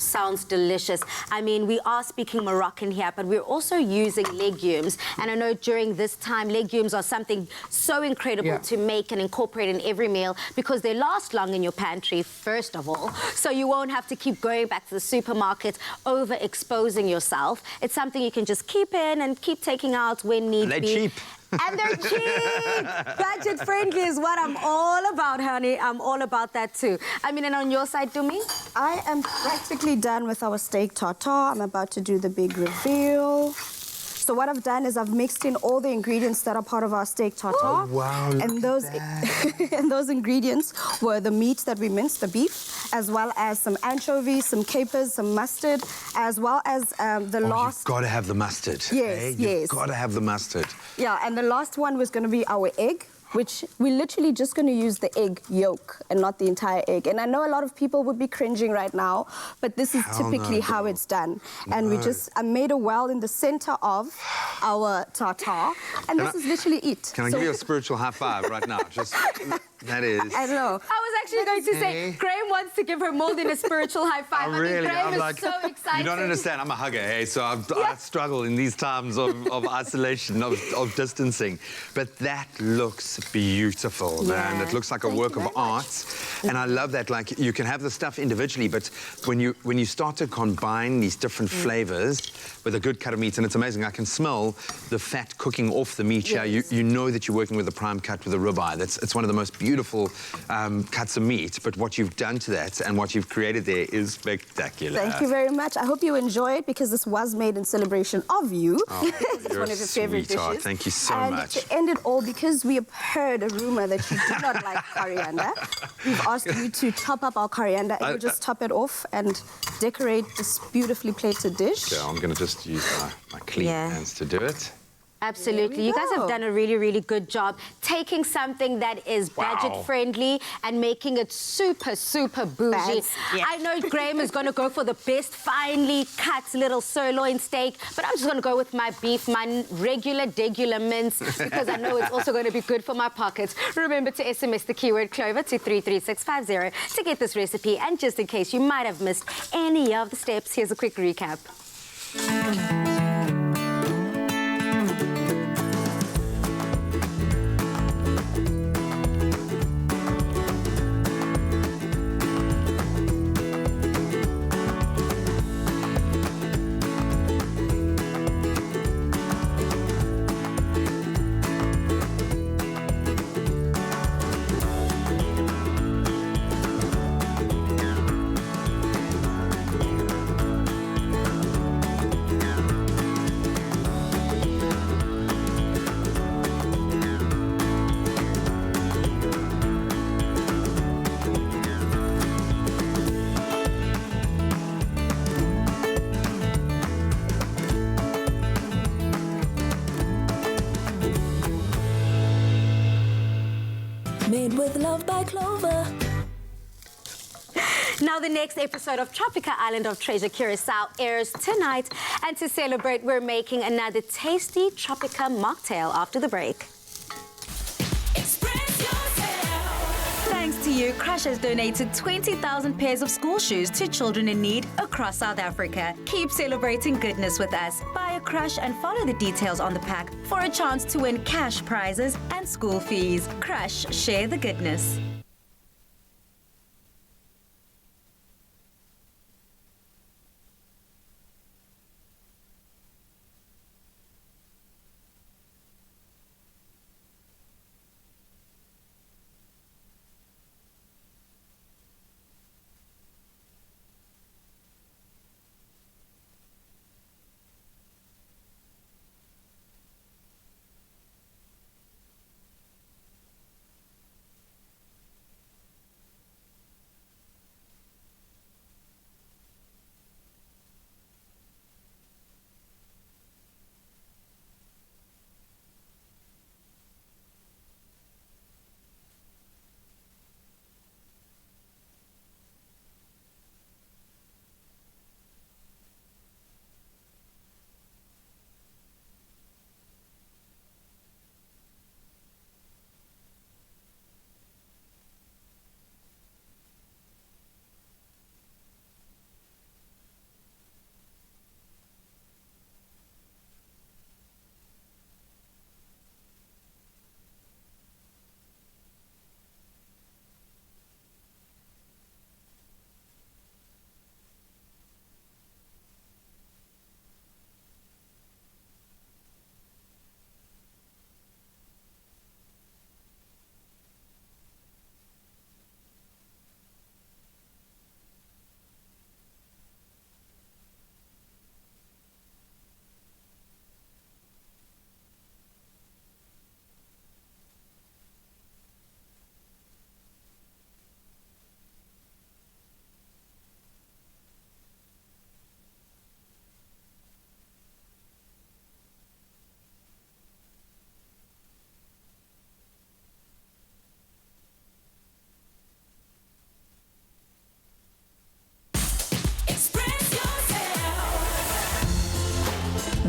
sounds delicious. I mean, we are speaking Moroccan here, but we're also using legumes. And I know during this time, legumes are something so incredible to make and incorporate in every meal because they last long in your pantry, first of all. So you won't have to keep going back to the supermarket, overexposing yourself. It's something you can just keep in and keep taking out when need be. They're cheap. And they're cheap. Budget friendly is what I'm all about, honey. I'm all about that too. I mean, and on your side, Dumi? I am practically done with our steak tartare. I'm about to do the big reveal. So what I've done is I've mixed in all the ingredients that are part of our steak tartare. Oh, wow, and those and those ingredients were the meat that we minced, the beef, as well as some anchovies, some capers, some mustard, as well as the last. You've got to have the mustard. Yes, You've got to have the mustard. Yeah, and the last one was going to be our egg, which we're literally just going to use the egg yolk and not the entire egg. And I know a lot of people would be cringing right now, but this is typically how it's done. And I made a well in the center of our tartare, and this is literally it. Can I give you a spiritual high five right now? Just, that is... I don't know. I was actually going to say, Graham wants to give her more than a spiritual high five. Really? Graham I'm is like, so excited. you don't understand. I'm a hugger, hey? So I struggle in these times of isolation, of distancing. But that looks beautiful, man. It looks like a work of art. And I love that. Like, you can have the stuff individually, but when you start to combine these different flavors with a good cut of meat, and it's amazing. I can smell the fat cooking off the meat here. You know that you're working with a prime cut with a ribeye. It's one of the most beautiful cuts of meat, but what you've done to that and what you've created there is spectacular. Thank you very much. I hope you enjoy it because this was made in celebration of you. Oh, it's one of your favorite dishes. Thank you so much. And to end it all, because we have heard a rumor that you do not like coriander, we've asked you to chop up our coriander and you just top it off and decorate this beautifully plated dish. Okay, I'm going to just use my clean hands to do it. Absolutely. You guys have done a really, really good job taking something that is budget-friendly and making it super, super bougie. I know Graham is going to go for the best finely cut little sirloin steak, but I'm just going to go with my beef, my regular mince, because I know it's also going to be good for my pockets. Remember to SMS the keyword Clover to 33650 to get this recipe. And just in case you might have missed any of the steps, here's a quick recap. Made with love by Clover. Now, the next episode of Tropica Island of Treasure Curacao airs tonight. And to celebrate, we're making another tasty Tropica mocktail after the break. Thanks to you, Crush has donated 20,000 pairs of school shoes to children in need across South Africa. Keep celebrating goodness with us. Buy a Crush and follow the details on the pack for a chance to win cash prizes and school fees. Crush, share the goodness.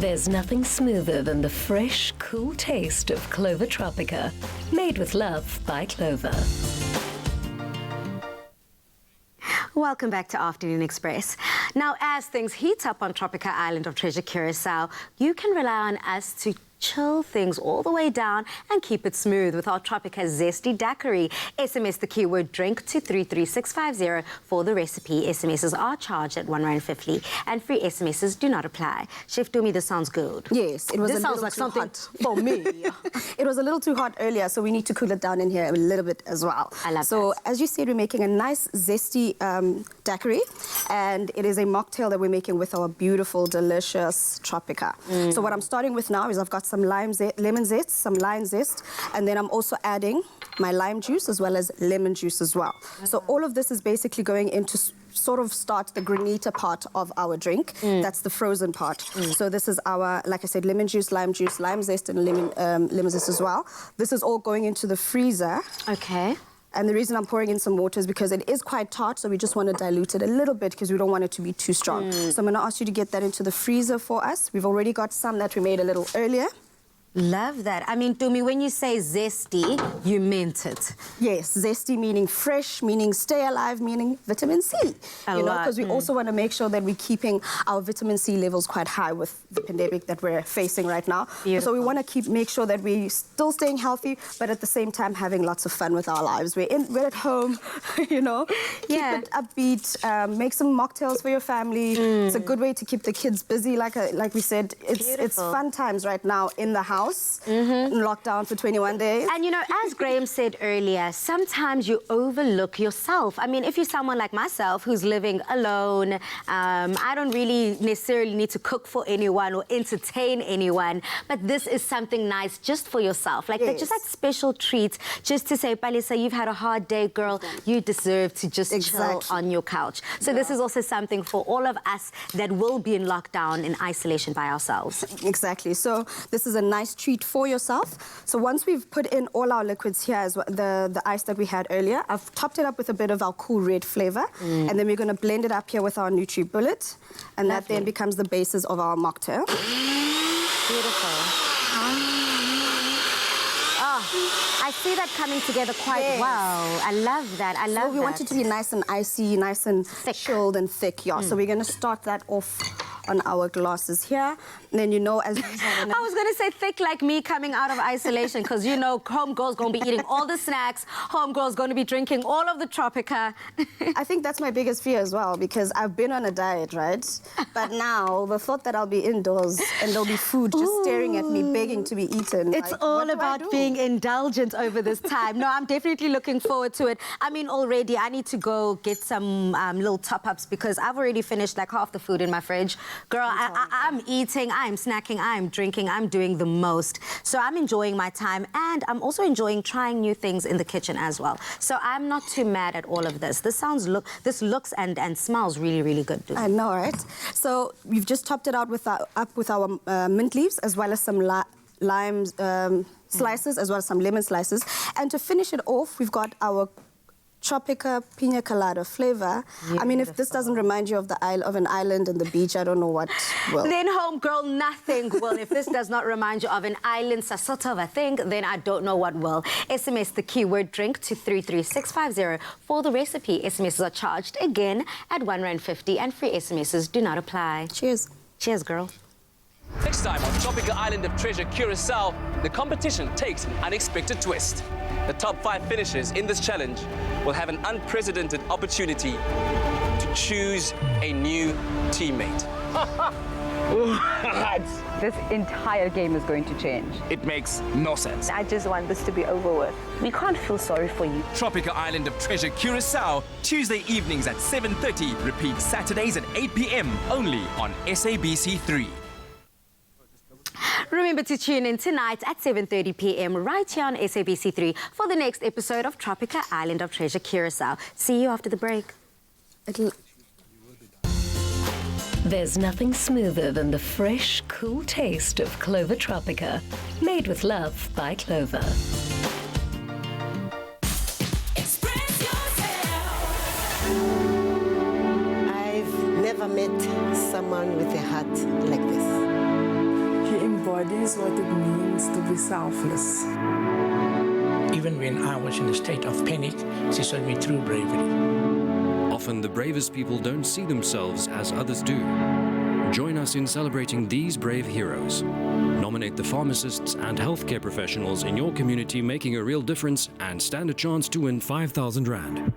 There's nothing smoother than the fresh, cool taste of Clover Tropica. Made with love by Clover. Welcome back to Afternoon Express. Now, as things heat up on Tropica Island of Treasure Curacao, you can rely on us to chill things all the way down and keep it smooth with our Tropica Zesty Daiquiri. SMS the keyword drink to 33650 for the recipe. SMSs are charged at R1.50 and free SMSs do not apply. Chef Dumi, this sounds good. Yes, it was This a sounds little like too something hot. for me. It was a little too hot earlier, so we need to cool it down in here a little bit as well. I love So, that. as you said, we're making a nice zesty daiquiri, and it is a mocktail that we're making with our beautiful, delicious Tropica. So what I'm starting with now is I've got some lemon zest, some lime zest, and then I'm also adding my lime juice as well as lemon juice as well. So all of this is basically going into sort of start the granita part of our drink. That's the frozen part. So this is our, like I said, lemon juice, lime zest, and lemon zest as well. This is all going into the freezer. Okay. And the reason I'm pouring in some water is because it is quite tart, so we just want to dilute it a little bit because we don't want it to be too strong. So I'm going to ask you to get that into the freezer for us. We've already got some that we made a little earlier. Love that. I mean, Dumi, when you say zesty, you meant it. Yes, zesty meaning fresh, meaning stay alive, meaning vitamin C. A You know, lot. because we also want to make sure that we're keeping our vitamin C levels quite high with the pandemic that we're facing right now. Beautiful. So we want to make sure that we're still staying healthy, but at the same time having lots of fun with our lives. We're at home, you know. Yeah. Keep it upbeat. Make some mocktails for your family. It's a good way to keep the kids busy. Like we said, it's Beautiful. fun times right now in the house. In lockdown for 21 days. And, you know, as Graham said earlier, sometimes you overlook yourself. I mean, if you're someone like myself who's living alone, I don't really necessarily need to cook for anyone or entertain anyone, but this is something nice just for yourself. Like, Yes. just that special treat, just to say, Palisa, you've had a hard day, girl. You deserve to just chill Exactly. on your couch. So this is also something for all of us that will be in lockdown, in isolation by ourselves. Exactly. So this is a nice treat for yourself. So once we've put in all our liquids here, as well, the ice that we had earlier, I've topped it up with a bit of our cool red flavor, and then we're going to blend it up here with our Nutri-Bullet, and that then becomes the basis of our mocktail. Beautiful. Oh, I see that coming together quite Yes. well. I love that. I love So we want it to be nice and icy, nice and chilled and thick, yeah. So we're going to start that off on our glasses here. And then, you know, as I was going to say thick like me coming out of isolation because, you know, homegirl's going to be eating all the snacks. Homegirl's going to be drinking all of the Tropica. I think that's my biggest fear as well, because I've been on a diet, right? But now, the thought that I'll be indoors and there'll be food just staring at me, begging to be eaten. It's like, all what do I about do? being indulgent over this time. No, I'm definitely looking forward to it. I mean, already I need to go get some little top-ups because I've already finished like half the food in my fridge. Girl, I'm eating, I'm snacking, I'm drinking, I'm doing the most. So I'm enjoying my time and I'm also enjoying trying new things in the kitchen as well. So I'm not too mad at all of this. This looks and smells really, really good, dude. I know, right? So we've just topped it out with our mint leaves, as well as some lime slices, as well as some lemon slices. And to finish it off, we've got our Tropica Pina Colada flavor. I mean, if this doesn't remind you of an island and the beach, I don't know what will. Then, homegirl, nothing will. If this does not remind you of an island, some sort of a thing, then I don't know what will. SMS the keyword drink to 33650 for the recipe. SMSs are charged again at R1.50 and free SMSs do not apply. Cheers. Cheers, girl. Next time on Tropica Island of Treasure Curacao, the competition takes an unexpected twist. The top 5 finishers in this challenge will have an unprecedented opportunity to choose a new teammate. This entire game is going to change. It makes no sense. I just want this to be over with. We can't feel sorry for you. Tropica Island of Treasure Curacao, Tuesday evenings at 7:30. Repeat Saturdays at 8 p.m. only on SABC3. Remember to tune in tonight at 7:30 p.m. right here on SABC3 for the next episode of Tropica Island of Treasure Curacao. See you after the break. There's nothing smoother than the fresh, cool taste of Clover Tropica. Made with love by Clover. I've never met someone with a heart like this. embodies what it means to be selfless. Even when I was in a state of panic, she showed me true bravery. Often the bravest people don't see themselves as others do. Join us in celebrating these brave heroes. Nominate the pharmacists and healthcare professionals in your community making a real difference and stand a chance to win 5,000 Rand.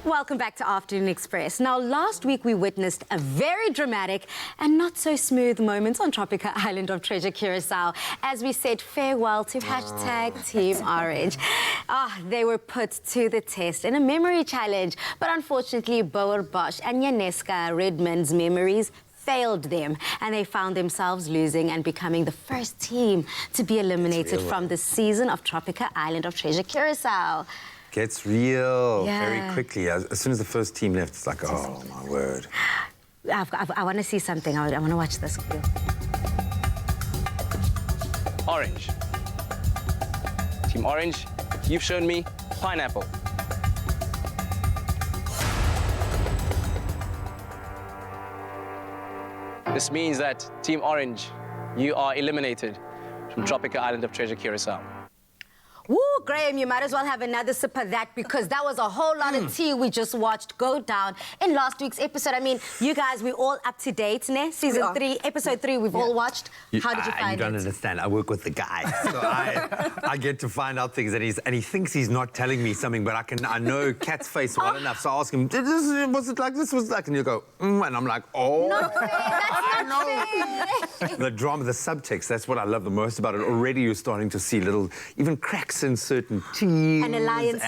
Welcome back to Afternoon Express. Now, last week we witnessed a very dramatic and not so smooth moment on Tropica Island of Treasure, Curacao, as we said farewell to hashtag Team Orange. They were put to the test in a memory challenge, but unfortunately, Boer Bosch and Yaneska Redmond's memories failed them, and they found themselves losing and becoming the first team to be eliminated from the season of Tropica Island of Treasure, Curacao. Gets real Yeah. very quickly. As soon as the first team left, it's like, oh, my word. I want to see something. I want to watch this. Orange. Team Orange, you've shown me pineapple. This means that Team Orange, you are eliminated from Tropica Island of Treasure, Curacao. Woo, Graham, you might as well have another sip of that, because that was a whole lot of tea we just watched go down in last week's episode. I mean, you guys, we're all up to date, ne? Season 3, episode 3, we've all watched. How did you find You don't it? understand. I work with the guy, so I get to find out things, and he thinks he's not telling me something, but I know Kat's face well enough, so I ask him, was it like this? Was it like? And you go, and I'm like, oh. Not fair, that's not fair. The drama, the subtext, that's what I love the most about it. Already you're starting to see little, even cracks in certain teams. And alliances.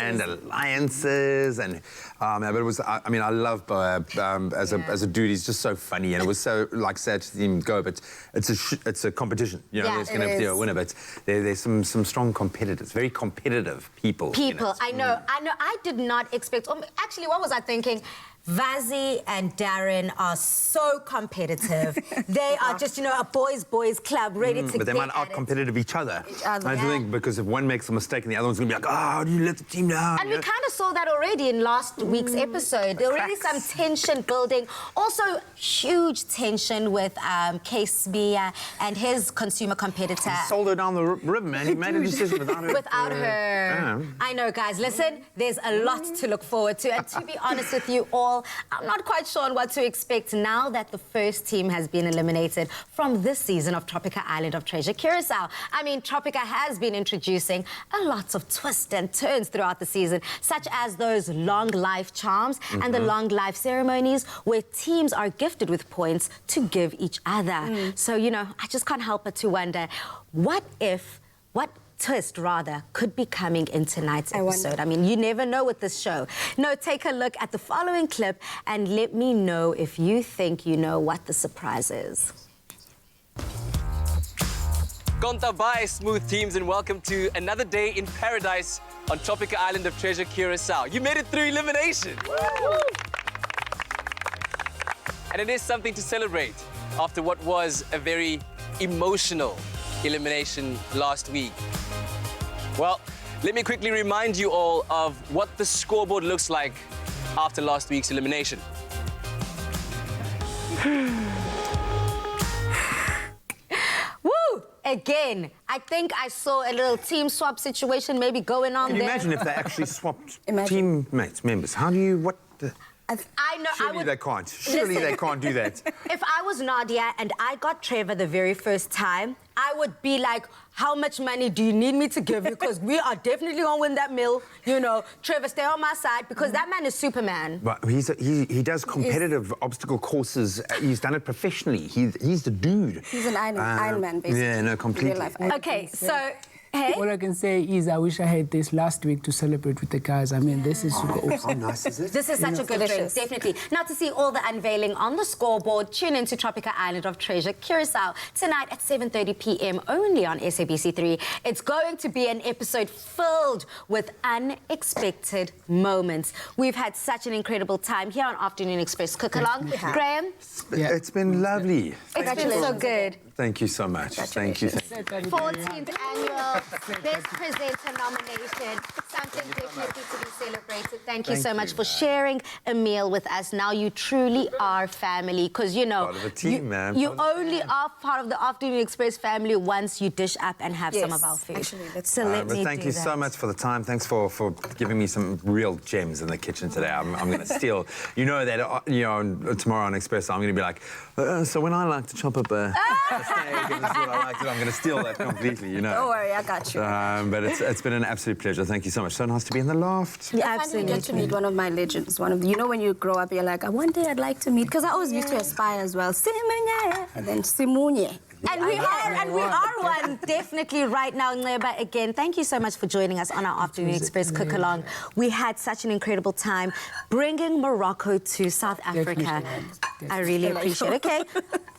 And but it was, I mean, I love Boab as a dude. He's just so funny, and it was so, like, sad to see him go, but it's a competition. You know, Yeah, there's going to be a winner, but there's some strong competitors, very competitive people. in it. I know. I did not expect, actually, what was I thinking? Vazi and Darren are so competitive. They are just, you know, a boys' club ready to But they get might at out-competitive each other. I Yeah. think because if one makes a mistake, and the other one's going to be like, oh, how do you let the team down? And we kind of saw that already in last week's episode. There already some tension building. Also, huge tension with KSB and his consumer competitor. He sold her down the river, man. He made a decision without her. Without her. Yeah. I know, guys. Listen, there's a lot to look forward to. And to be honest with you all, I'm not quite sure on what to expect now that the first team has been eliminated from this season of Tropica Island of Treasure, Curacao. I mean, Tropica has been introducing a lot of twists and turns throughout the season, such as those long life charms and the long life ceremonies where teams are gifted with points to give each other. So, you know, I just can't help but to wonder, what twist, rather, could be coming in tonight's episode. I mean, you never know with this show. No, take a look at the following clip and let me know if you think you know what the surprise is. Konta bye, smooth teams, and welcome to another day in paradise on tropical island of Treasure, Curacao. You made it through elimination. And it is something to celebrate after what was a very emotional elimination last week. Well, let me quickly remind you all of what the scoreboard looks like after last week's elimination. Woo! Again, I think I saw a little team swap situation maybe going on Can you there. imagine if they actually swapped teammates, members? How do you, what the... I know. Surely they can't. Surely they can't do that. If I was Nadia and I got Trevor the very first time, I would be like, how much money do you need me to give you? Because we are definitely going to win that mill. You know, Trevor, stay on my side because that man is Superman. But he does competitive obstacle courses. He's done it professionally. He's the dude. He's an Iron Man, basically. Yeah, no, completely. Okay, so... Hey? All I can say is I wish I had this last week to celebrate with the guys. I mean, this is super awesome. How nice is it? This is such a good drink, definitely. Now, to see all the unveiling on the scoreboard, tune into Tropical Island of Treasure, Curacao, tonight at 7:30 p.m. only on SABC3. It's going to be an episode filled with unexpected moments. We've had such an incredible time here on Afternoon Express Cook-Along. Graham? It's been lovely. It's been so good. Thank you so much. Thank you. 14th annual Best Presenter nomination. Something definitely to be celebrated. Thank you so much for sharing a meal with us. Now you truly are family because, you know, Part of the team, man. you only are part of the Afternoon Express family once you dish up and have some of our food. Actually, so let me Thank do you that. so much for the time. Thanks for giving me some real gems in the kitchen today. I'm going to steal. You know that, you know, tomorrow on Express, I'm going to be like, so when I like to chop up a steak and this is what I like to do, I'm going to steal that completely, you know. Don't worry, I got you. But it's been an absolute pleasure. Thank you so much. So nice to be in the loft. Yeah, I finally get to meet one of my legends. You know when you grow up, you're like, one day I'd like to meet, because I always used to aspire as well. Simunye, and then Simunye. And we are one definitely right now, Nceba. Again, thank you so much for joining us on our Afternoon Express Cook-Along. We had such an incredible time bringing Morocco to South Africa. I really appreciate it. Okay,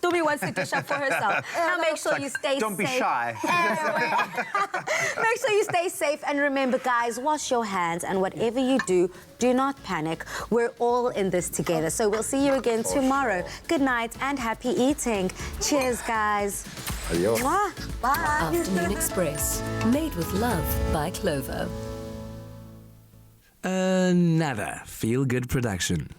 Tumi wants to dish up for herself. Now make sure you stay safe. Don't be shy. Make sure you stay safe. And remember, guys, wash your hands. And whatever you do, do not panic. We're all in this together. So we'll see you again tomorrow. Good night and happy eating. Cheers, guys. Adios. Mwah. Bye. Afternoon Express, made with love by Clover. Another feel-good production.